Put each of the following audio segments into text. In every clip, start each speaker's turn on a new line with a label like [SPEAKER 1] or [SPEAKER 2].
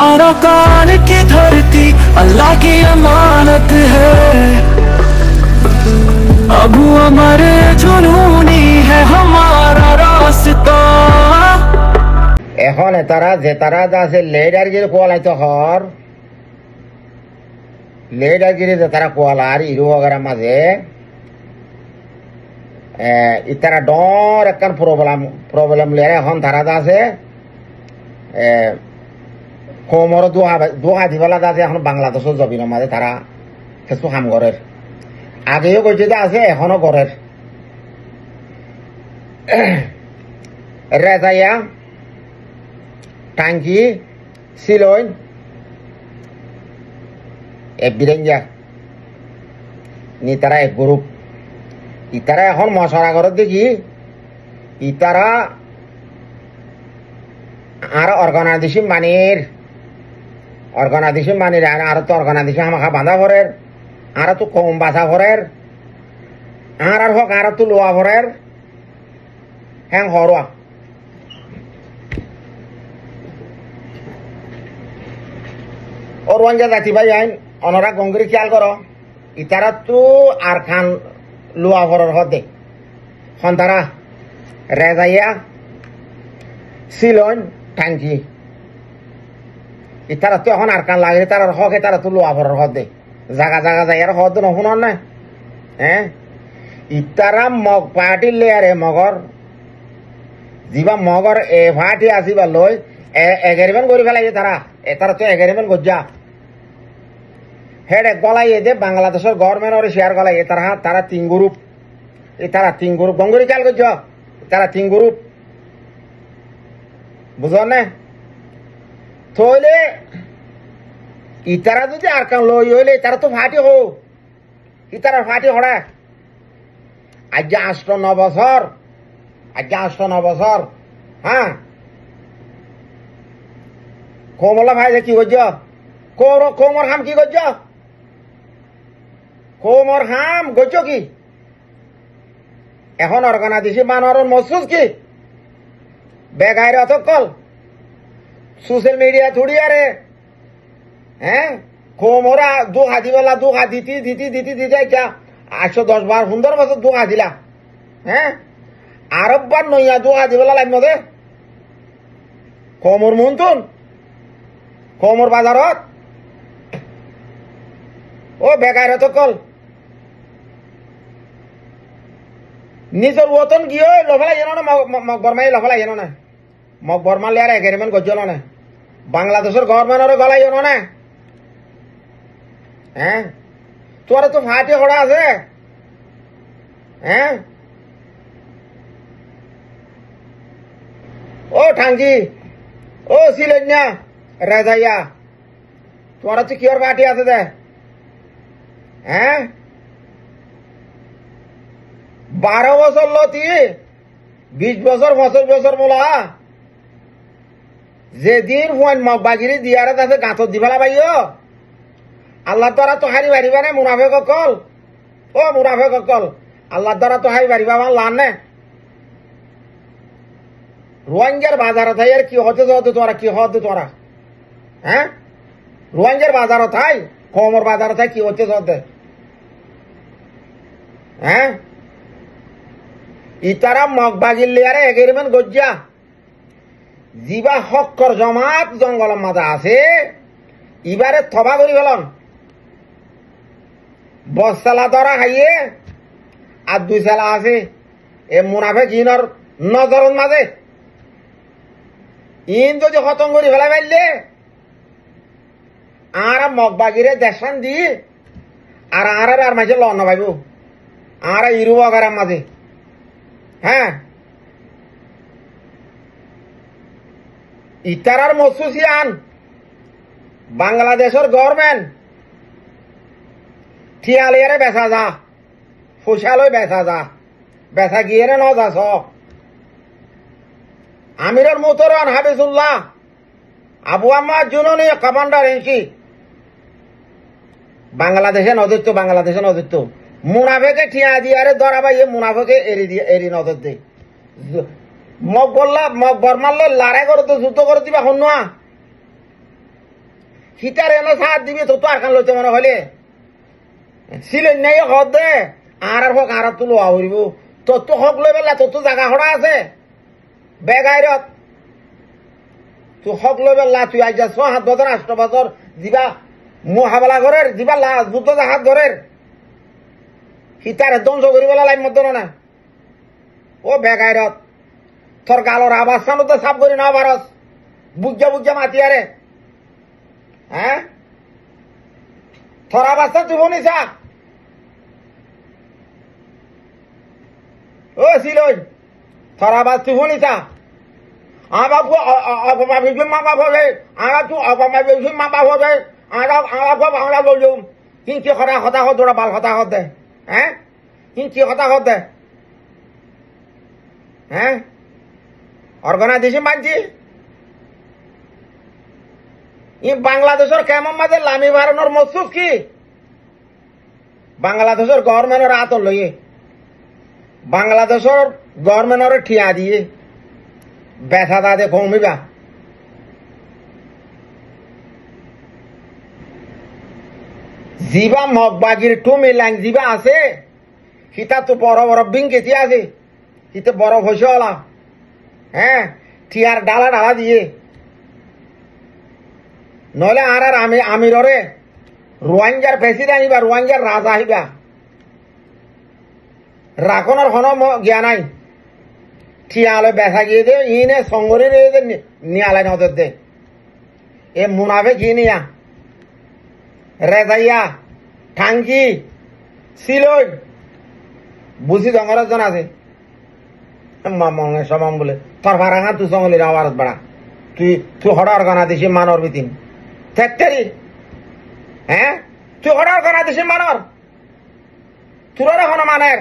[SPEAKER 1] अरकान की धरती अल्लाह की अमानत है। अबू अमर जुनूनी है हमारा रास्ता।
[SPEAKER 2] এখন তারা যে তারা আছে লেডারগিরি কোয়ালাইতে হর লেডারগিরি যে তারা কোয়ালার ইরু वगैरह মাঝে ইতারা ডর একখান প্রবলেম লেরে এখন তারা আছে কোমর দুহা দিবেলা আছে এখন বাংলাদেশের জমিনের মাঝে তারা কিছু কাম করের আগেও কইতে আছে এখনো করের রেজাইয়া টাঙ্কি সিলইন এ বিরেঞ্জা নি তারা এক গ্রুপ ইতারা এখন মশারা ঘর দেখি ইতারা আর অর্গানাইজেশন মানির আর তো অর্গানাইজেশন আমাকে বাঁধা ভরের আর তো কম বাঁধা ভরের আর হোক আর তো লোয়া ভরের হ্যাঁ হরোয়া ও রোহিঙ্গা জাতি ভাই আইন অনরা গঙ্গরি খেয়াল করো ইতারা তো আর খান লোয়া ভরের হদে সন্তারা রেজাইয়া সিলন টাঙ্কি ইতারা তো এখন আর কান লাগে তার হকে তারা তো লোয়া ভরের হদে জাগা যাই আর হদ নশুন না হ্যাঁ ইতারা মগ পার্টির লেয়ারে মগর যিবা মগর এ পার্টি আসিবা লই এগারিমেন্ট করে ফেলাইছে তারা তো এগারিমেন্ট গজ্জা হেড গলাই দে বাংলাদেশের গভর্নমেন্ট শেয়ার গলাই তারা তিন গ্রুপ গঙ্গরি খেয়াল করছ তারা তিন গ্রুপ বুঝল না থইলে ইতারা যদি আর কান লই হইলে তারা তো ফাটি হো ইতারা ফাটি হড়া আজ 8-9 বছর হ্যাঁ কোমলা ভাই কি করছ কোমর হাম কি করছ কোমর হাম করছ কি এখন অর্গানাইজেশন মানর মসুস কি বেগাইরে অতকল সোশ্যাল মিডিয়া থুড়ি আরে হ্যাঁ কোমরা দুহা দিবেলা দুহা দিতে 810 সুন্দর বছর দুহা দিলা হ্যাঁ আরববার নইয়া দুহা দিবেলা লাগবে দে কোমর মন্তুন কোমর বাজারত ও বেগাইরে অতকল নিজের ওতন গিয়ে লফেলাই জানো না মগ বর্মাই লফেলাই জানো না মগ বর্মা লিয়ার এগ্রিমেন্ট গজ্জল না বাংলাদেশের গভর্নমেন্টের গলাই জানো না হ্যাঁ তোর তো ফাটি হড়া আছে হ্যাঁ ও ঠাঙ্গি ও সিলেন্যা রেজাইয়া তোরা তো কিয়র ফাটি আছে দে হ্যাঁ 12 বছর লতি 20 বছর 25 বছর মোলা যেদিন হুয়ান মগবাগিরি দিয়ারে আছে গাঁতত দিবেলা বাইও আল্লাহ দ্বারা তো হারি বাড়িবা না মুনাফেক অকল ও মুনাফেক অকল আল্লাহ দ্বারা তো হারি বাড়িবা আমার লান নে রোহিঙ্গার বাজারে থাই আর কি হতে তোরা কি হতে তোরা হ্যাঁ রোহিঙ্গার বাজারে থাই কোমর বাজারে থাই কি হতে হ্যাঁ ইতারা মগবাগির লিয়ারে এগ্রিমেন্ট গজ্জা যিবা হক্কর জমাত জঙ্গলের মাঝে আছে ইবারে থবা করি ফেলন বসালা ধরা খাইয়ে আর 2 সালা আছে এ মুনাফেক ইনর নজরের মাঝে ইন যদি খতম করি ফেলাই ফেললে আর মগবাগিরে দেশান দি আর মাঝে লন ভাইব আর ইরু বগার মাঝে হ্যাঁ ইতারার মসুসিয়ান বাংলাদেশের গভর্নমেন্ট ঠিয়ালিয়ারে বেচা যা ফুসালই বেচা গিয়ে ন যাস আমিরের মোতরন হাবিজুল্লাহ আবু আম্মা জুননি কমান্ডার ইন চিফ বাংলাদেশে নদীত্ব মুনাফেকে ঠিয়া দিয়ারে ধরা ভাই মুনাফেকে এরি নজর দে মগ বরমাল্লে লারে করে তো যুদ্ধ করে দিবা শুনোয়া হিটার এনে সাথ দিবি তো আর কান লইতে মনে হলে সিলেন নাই হদ দে আর হোক আর তো লোয়া হইব তোর তো হক লই বেলা তোর তো জায়গা হড়া আছে বেগাইরত তুই হক লই বেলা তুই আজ 6-7 বছর 8 বছর দিবা মোহাবেলা ঘরের দিবা যুদ্ধ জাহাজ ঘরের হিটার ধ্বংস করি বেলা লাইন মধ্যে না ও বেগাইরত তোর গালর আবার সামনে সাফ করি না পারস বুঝা বুঝা মাতি আরে হ্যাঁ তোর আবার তুই শুনিস ও সিলই তোর আবার তুই শুনিস আমার অপমা বেশি মা বাপ হবে আমার তুই অপমা বেশি মা বাপ হবে আমরা বললুম হিংসি কথা কথা হত ওরা বাল কথা হত দে হ্যাঁ হিংসি কথা হত দে হ্যাঁ অর্গানাইজেশন মানছি ই বাংলাদেশের কেমন মাঝে লামি বাড়ানোর মসুস কি বাংলাদেশের গভর্নমেন্টের হাত লইয়ে বাংলাদেশের গভর্নমেন্টের ঠিয়া দিয়ে ব্যথা দাদে কমিবা জিবা মগবাগির টুমি লাইন জিবা আছে হিতা তো বড় বড় বিং কেটি আছে হিতে বড় হয়েছে ওলা হ্যাঁ টিয়ার ডালা ডালা দিয়ে নলে আর আর আমিররে রোহিঙ্গার প্রেসিডেন্ট আইবা রোহিঙ্গার রাজা আইবা রাখনের হন জ্ঞান নাই ঠিয়ালে বেসা গিয়ে দে ইনে সঙ্গরে নিয়ালে নজর দে এ মুনাফে কি নিয়া রেজাইয়া ঠাঙ্কি সিলই বুঝি জঙ্গলের জন আছে মঙ্গে সমাম বলে তোর ভাড়া তুই জঙ্গলের আওয়াজ বাড়া তুই হঠাৎ গানা দিছি মানর বিতিন থেরি হ্যাঁ তুই হঠাৎ গানা দিছি মানর তোর এখন মানের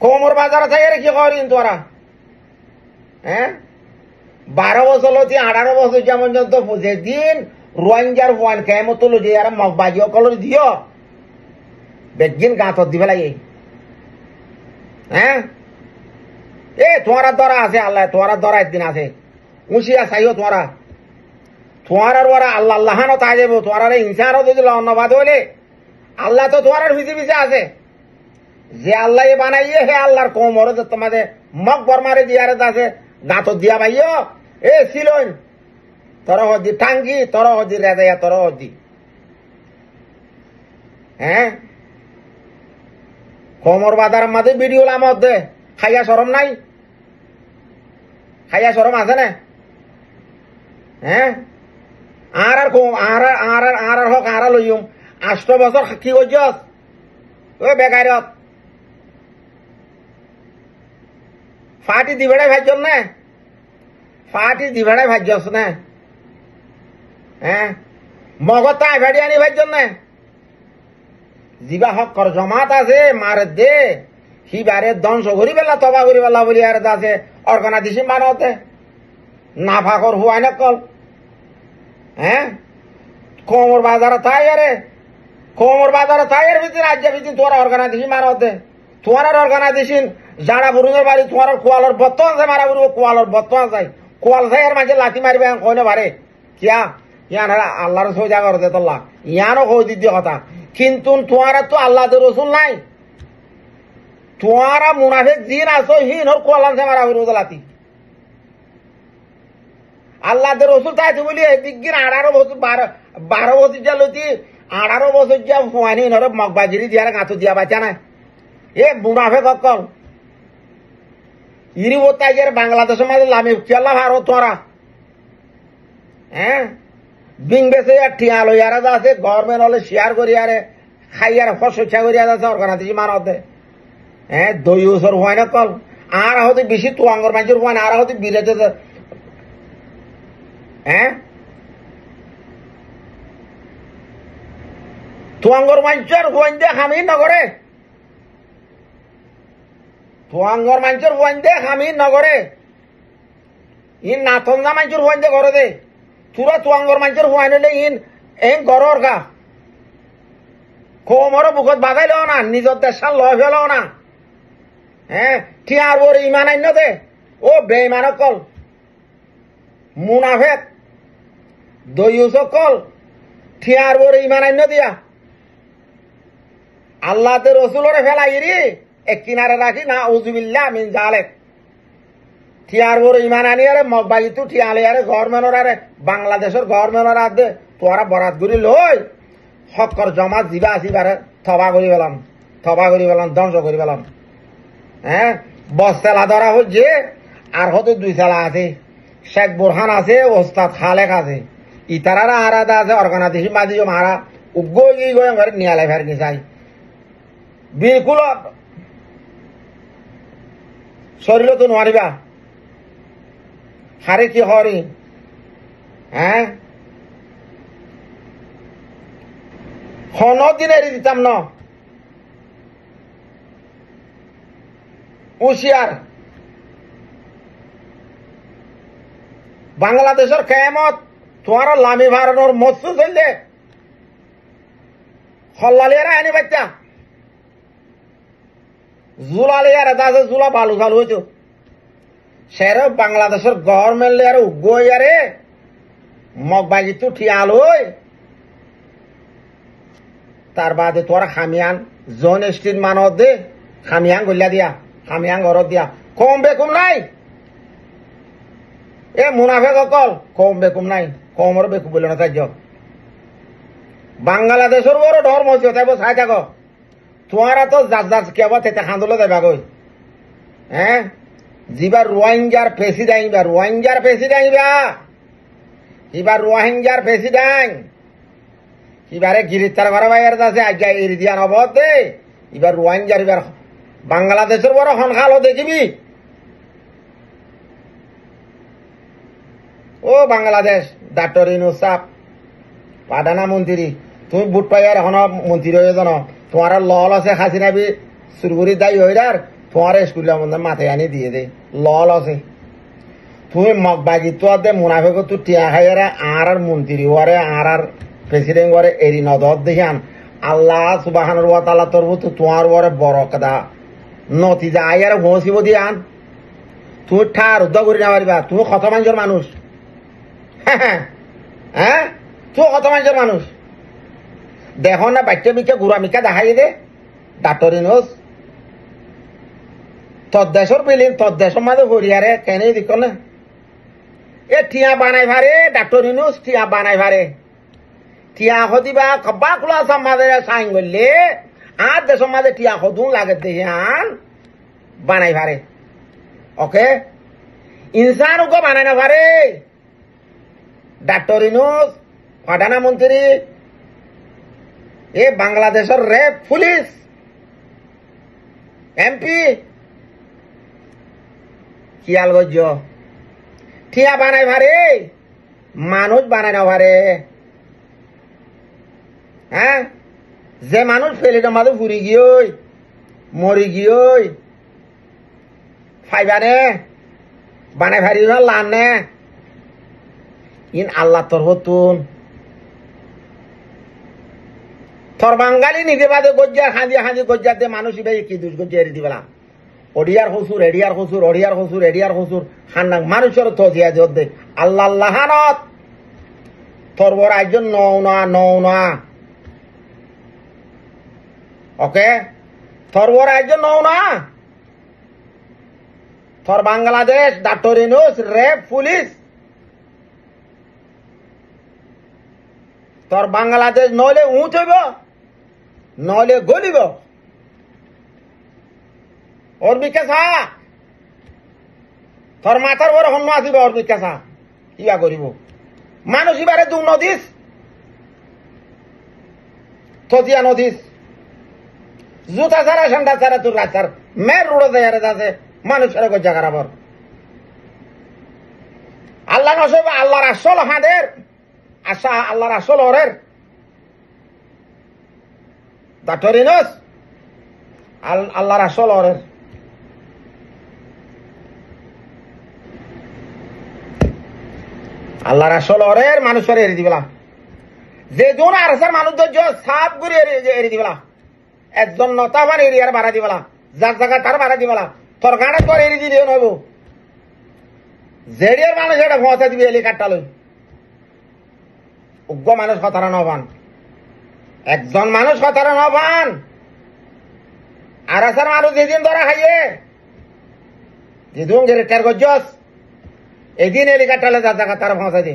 [SPEAKER 2] কোমর বাজারে থাই কি করিন তোরা হ্যাঁ 12 বছর লতি 18 বছর যেমন যত যেদিন রোহিঙ্গার ওয়ান কেমত লজি আর মগবাজি অকল দিও বেগিন গাঁতত দিবে লাগে হ্যাঁ এ তোমার দ্বারা আছে আল্লাহ তোমার দ্বারা একদিন আছে উঁচিয়া চাইও তোমারা তোমার ওরা আল্লাহ আল্লাহানো তাই যাবো তোমার হিংসারও যদি অন্নবাদ হইলে আল্লাহ তো তোমার ভিজে ভিজে আছে যে আল্লাহ বানাইয়ে হে আল্লাহর কোমর তোমাদের মগ বর্মারে দিয়ারে আছে গাঁতত দিয়া ভাইও এ সিলন তোর হদি টাঙ্গি তোর হদি রেজাইয়া তোর হদি হ্যাঁ কোমর বাজার মাঝে ভিডিও লামত দে খাইয়া সরম নাই খাইয়া সরম আছে না হ্যাঁ আর আর হোক আর লইম 8 বছর কি করছস ও বেকারত ফাটি দিবেড়াই ভাজছ না ফাটি দিবেড়াই ভাজছ না হ্যাঁ মগতা ভেড়ি আনি ভাজছ না জিবা হক কর জমাত আছে মারে দে হিবারে ধ্বংস করি বেলা তবা করি বেলা বলি আর আছে অর্গানাইজেশন বানাতে নাফাকর হুয়াই না কল হ্যাঁ কোমর বাজারে তাই আরে কোমর বাজারে তাই এর ভিতরে রাজ্য ভিতরে তোরা অর্গানাইজেশন বানাতে তোমার অর্গানাইজেশন যারা বুরুঙের বাড়ি তোমার কোয়ালর বত্ত আছে মারা বুড়ো কোয়ালর বত্ত আছে কোয়াল চাই এর মাঝে লাঠি মারবে কইনে পারে কিয়া ইয়ান আল্লাহর সোজা করতে তোল্লা ইয়ানও কই দিদি কথা কিন্তু তোমার তো আল্লাহ রসুল নাই তোমারা মুনাফিক জিন আছো হিন ওর কোয়াল আছে মারা বুড়ো লাঠি আল্লাহ রসুল তাই তো বলি দিগ্গির 18 বছর 12 বছর যা লতি 18 বছর যা হুয়ানি নরে মগবাজিরি দিয়ারে গাঁথু দিয়া বাঁচা না এ মুনাফিক অকল ইরি ওতাই গের বাংলাদেশের মাঝে লামি চলা ভারত তোরা হ্যাঁ বিং বেসে আর ঠিয়া লইয়ারা আছে গভর্নমেন্ট হলে শেয়ার করি আরে খাইয়ার ফসা করি আছে অর্গানাইজেশন মানতে হ্যাঁ 2 বছর হয় না কল আর হতে বেশি তুয়াঙ্গর মানুষের হয় না আর হতে বিলেতে হ্যাঁ তুয়াঙ্গর মানুষের হয় দে আমি নগরে তুয়াঙ্গর মানুষের হয় দে আমি নগরে ইন নাথনজা মানুষের হয় দে ঘরে দে তুরা তুয়াঙ্গর মানুষের হয় নিলে ইন এন গরর গা কোমর বুকত বাজাইলেও না নিজের দেশাল লয় ফেলেও না হ্যাঁ টিয়ার ওর ইমান আইন দে ও বেইমান কল মুনাফেক দইও সকল ঠিয়ার বরে ইমান আইন দিয়া আল্লাহতে রসুলরে ফেলাই রে এক কিনারে রাখি না উজুবিল্লাহ মিন জালেক ঠিয়ার বরে ইমান আনি আরে মগবাগিতু ঠিয়ালে আরে গভর্নমেন্টর আরে বাংলাদেশের গভর্নমেন্টর আদে তোরা বরাত করি লই হকর জমা জিবা আসিবারে থবা করি পেলাম ধ্বংস করি পেলাম হ্যাঁ বস্তেলা ধরা হচ্ছে আর হয়তো 2 চালা আছে শেখ বোরহান আছে ওস্তাদ খালেক আছে ইতারারা আলাদা আছে অর্গানাইজেশন বাদি মারা উগ্র গিয়ে ঘরে নিয়ালে ফের নিচাই বিলকুল শরীর তো নোৱাৰিবা হারে কি হরি হ্যাঁ দিন এড়ি দিতাম ন হুঁশিয়ার বাংলাদেশের কেয়ামত তোমার লামি ভারণর মৎস্য চললে হল্লালিয়ারা আনি বাচ্চা জুলালিয়ারা দাসে জুলা বালু চালু হইতো সেরে বাংলাদেশের গভর্নমেন্ট লিয়ার উগ্রে মগবাগিতু ঠিয়াল হই তার বাদে তোরা খামিয়ান জন স্ট্রিট মানত দে খামিয়াং গলিয়া দিয়া খামিয়াং ঘরত দিয়া কম বেকুম নাই এ মুনাফেক অকল কম বেকুম নাই কমর বেকুম বলে না তাই বাংলাদেশের বড় ধর্ম তাই চাই থাক তোমারা তো যার কেবা তেতে খান্দলে দেবা গই হ্যাঁ যিবার রোহিঙ্গার প্রেসিডেন্ট এবার রোহিঙ্গার প্রেসিডেন্ট এবারে গিরিস্তার করা বাইর আছে আজ্ঞা এরি দিয়া নবদ দে এবার রোহিঙ্গার এবার বাংলাদেশের বড় হনখালো দেখিবি ও বাংলাদেশ ডাক্তার ইউনূস সাহেব প্রধানমন্ত্রী তুমি বুট পাইয়ার এখন মন্ত্রী হয়ে জানো তোমার লল আছে হাসিনা বি সুরগুরি দায়ী হইরার তোমার স্কুলের মধ্যে মাথায় আনি দিয়ে দে লল আছে তুমি মগবাগি তো দে মুনাফেক তো টিয়া খাইয়ারে আর মন্ত্রী হওয়ারে আর প্রেসিডেন্ট হওয়ারে এরি নদর দেখান আল্লাহ সুবহানাহু ওয়া তাআলা তরফ তো তোমার ওরে বরকদা নতিজা আয়ার ঘষিব দিয়ান তুমি ঠার উদ্যোগ করে না পারিবা তুমি কত মানুষের মানুষ হ্যাঁ তুই কত মানুষের মানুষ দেখো না বাচ্চা মিকা গুড়া মিকা দেখাই দে ডাক্তার ইউনূস তোর দেশের বিলিন তোর দেশের মাঝে হরিয়ারে কেন দিক না এ ঠিয়া বানাই ভারে ডাক্তার ইউনূস ঠিয়া বানাই ভারে ঠিয়া হদিবা কব্বা খোলা সমাজে সাইন করলে আর দেশের মাঝে ঠিয়া হদুন লাগে দেহান বানাই ভারে ওকে ইনসান ওকে বানাই না ভারে ডাক্তার ইউনূস প্রধানমন্ত্রী এ বাংলাদেশের রেপ পুলিশ এমপি খেয়াল করছ ঠিয়া বানাই ভারে মানুষ বানাই না ভারে হ্যাঁ যে মানুষ ফেলে মাঝে ফুরি গিয়ে মরি গিয়ে ফাইবানে বানাই ভারি না লানে ইন আল্লাহ তোর হতুন তোর বাঙালি নিজে বাদে গজ্জার হাঁজি গজ্জার দে মানুষ ইবাই কি দুষ গজ্জা এড়ি দিবেলাম ওড়িয়ার হসুর হান্নাং মানুষের তো দিয়া দে আল্লাহ হানত তোর বড় একজন নৌনা ওকে তোর বড় একজন নৌনা তোর Bangladesh doctor Yunus rape police তোর বাংলাদেশ নইলে উঁচ হইব নইলে গলিব ওর বিকাশা তোর মাথার বড় হন্য আসিব ওর বিকাশা ইয়া করিব মানুষ এবারে দু নদীস থতিয়া নদীস জুতা ছাড়া ঠান্ডা ছাড়া তোর রাস্তার মেয়ের রোডে দেয়ারে যাচ্ছে মানুষের গজ্জা খারাপর আল্লাহ নসব আল্লাহর আসল হাঁদের আশা আল্লাহর আসল হরের ডাক্তার ইউনূস আল্লাহর আসল হরের আল্লাহর আসল হরের মানুষের এড়ি দিবেলা যে জন আর মানুষ সাপ করে এড়ি দিবেলা একজন নতা মান এরিয়ার বাড়া দিবেলা যার জায়গা তার বাড়া দিবেলা তোর গাড়ে তোর এড়ি দিলে নইব জেডিয়ার মানুষ এটা ভতে দিবি হেলিকপ্টার লই উগ্র মানুষ কথারা নবান একজন মানুষ কথারা নবান আর আসার মানুষ যেদিন ধরা খাইয়ে যেদিন গ্রেটার গজ্জস এদিন হেলিকপ্টারে যা জায়গা তারা পৌঁছা দি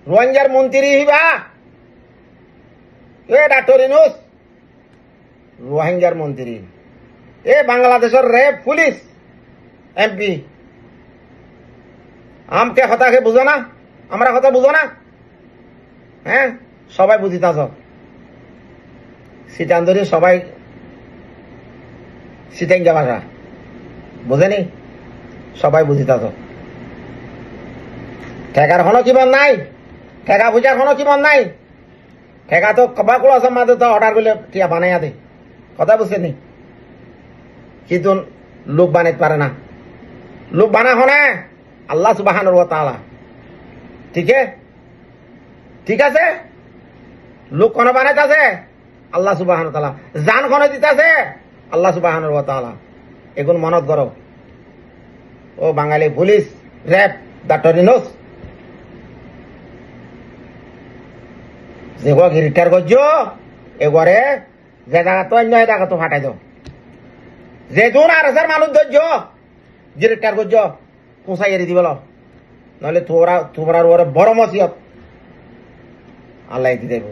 [SPEAKER 2] রোহিঙ্গার মন্ত্রী হিবা এ ডাক্তার ইউনূস রোহিঙ্গার মন্ত্রী এ বাংলাদেশের রেপ পুলিশ এমপি আমকে হতাকে বুঝো না আমরা কথা বুঝো না হ্যাঁ সবাই বুঝিতাছ সিটান্দরি সবাই সিটেঙ্গা ভাষা বুঝেনি সবাই বুঝিতাছ ঠেকার কোনো কিমন নাই ঠেকা পূজার কোনো কিমন নাই ঠেকা তো কবাকুল আছে মাঝে তো অর্ডার করলে টিয়া বানাইয়া দে কথা বুঝছেনি কিন্তু লোক বানাইতে পারে না লোক বানা হনে আল্লাহ সুবহানাহু ওয়া তাআলা ঠিক আছে লোক কোন বানাইতাছে আল্লাহ সুবহানাহু ওয়া তাআলা জান কোন দিতাছে আল্লাহ সুবহানাহু ওয়া তাআলা এগুন মনত করো ও বাঙালি পুলিশ র্যাব ডাক্তারিনোস যেগুলো রিটায়ার করছো এবারে যে জায়গা তো অন্য জায়গা তো ফাটাই দাও যেদিন আর হাজার মানুষ ধরছ যে রিটায়ার করছো পোষাই এড়ে দিবল নহলে তোমরা ওর বড় মসিয়ত আল্লাহ দি দেব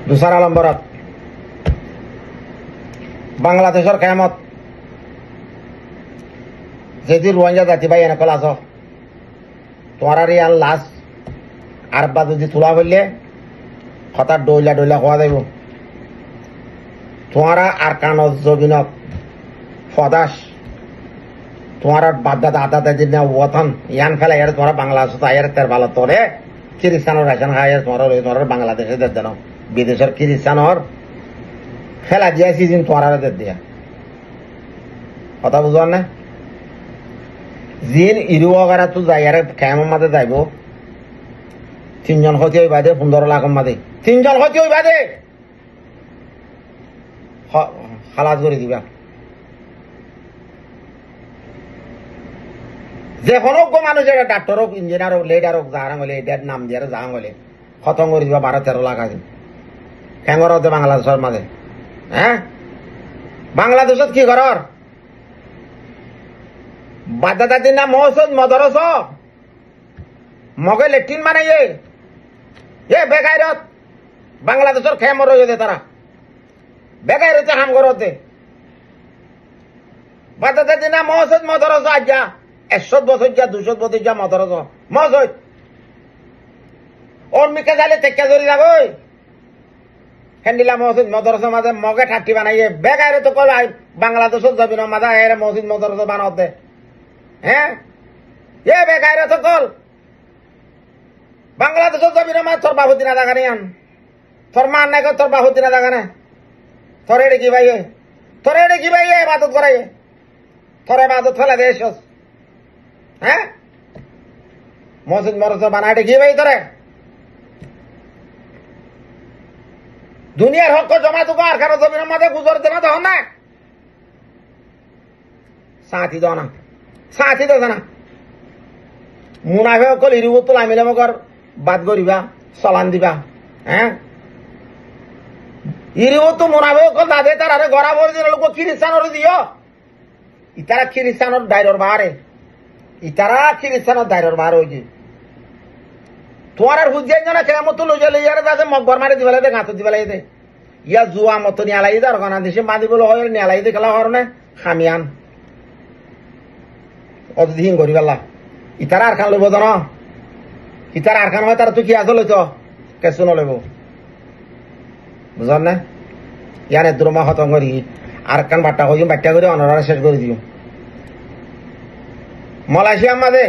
[SPEAKER 2] দুসার আলম্বরত বাংলাদেশের কেয়ামত যেদি রোহিঙ্গা জাতি ভাই এনেকল আস তোমার আর লাশ আর বা যদি তোলা বললে হঠাৎ ডইলা ডইলা হওয়া যাইব তোমারা আর কান জবিনক ফদাস তোমার বাপদাদা আদাদা দিন ওতন ইয়ান ফেলা এর তোমার বাংলাদেশ আয়ের তের ভালো তোরে খ্রিস্টানোর রেশন খাই তোমার বাংলাদেশে দেন বিদেশের খ্রিস্টানোর ফেলা দিয়া সিজন তোমার দিয়া কথা বুঝার না জিন ইরু অগারা তো যাই আর কেমন মাঝে যাইব 3 জন হতে ওই বাদে 15 লাখ মাঝে 3 জন হতে ওই বাদে খালাস করে দিবা যে কোনো মানুষ ডাক্তার হোক ইঞ্জিনিয়ার হোক লেডার হোক যাহার হলে এটার নাম দিয়ে যাহাং হলে খতম করে দিবা 12-13 লাখ আছে কেঙ্গর হতে বাংলাদেশের মাঝে হ্যাঁ বাংলাদেশত কি করার বাদাদা দিন না মহসদ মদরস মগে লেট্রিন মানে এ বেগাইরত বাংলাদেশের খেয়ে মর দে তারা বেগাইরতে হাম করতে বাদাদা দিন না মহসদ মদরস আজ্ঞা 100 বছর যা 200 বছর যা মদরস মহসদ ওর মিকে যালে টেক্কা জরি যাবই হ্যান্ডিলা মহসদ মদরসের মাঝে মগে ঠাট্টি বানাইয়ে বেগাইরে তো কল বাংলাদেশত যাবি না মাঝে এর মসজিদ মদরস বানাতে হ্যাঁ এ বেগাইরে তো কল বাংলাদেশত যাবি না মা তোর বাহুতি না জাগানে আন তোর মান নাই তোর বাহুতি না জাগানে তোর এড়ে কি ভাই ইবাদত করাই তোর ইবাদত ফেলা দেশ হ্যাঁ মসজিদ মদরস বানাইতে কি ভাই তোরে দুনিয়ার হক জমা তো আর কারো জমিনের মাঝে গুজর দেনা তখন না সাথী দাও না সাথী দাও না মুনাফে অকল ইরুবতো লামিলে মকর বাদ করিবা চলান দিবা হ্যাঁ ইরুবতো মুনাফে অকল দাদে তার আরে গড়া ভরে দিন লোক খ্রিস্টানোর দিও ইতারা খ্রিস্টানোর দায়রর বাহারে ইতারা খ্রিস্টানোর দায়রর বাহার হয়েছে তোমার আর হুজিয়ান জানা কেমন তো লইয়া লইয়ারে যাচ্ছে মকবর মারি দিবেলাই দে গাঁত দিবেলাই দে ইয়া জুয়া মতো নিয়ালাই দে আর গানা দেশে মাদি বলে হয় নিয়ালাই দে খেলা হর না খামিয়ান অতদিন করি পেলা ইতারা আর খান লইব জান ইতারা আর খান হয় তারা তুই কি আছো লইছ কেসু নলইব বুঝার না ইয়ানে দ্রমা হতম করি আর কান বাট্টা করি বাট্টা করে অনারা শেষ করে দিও মালয়েশিয়ার মাঝে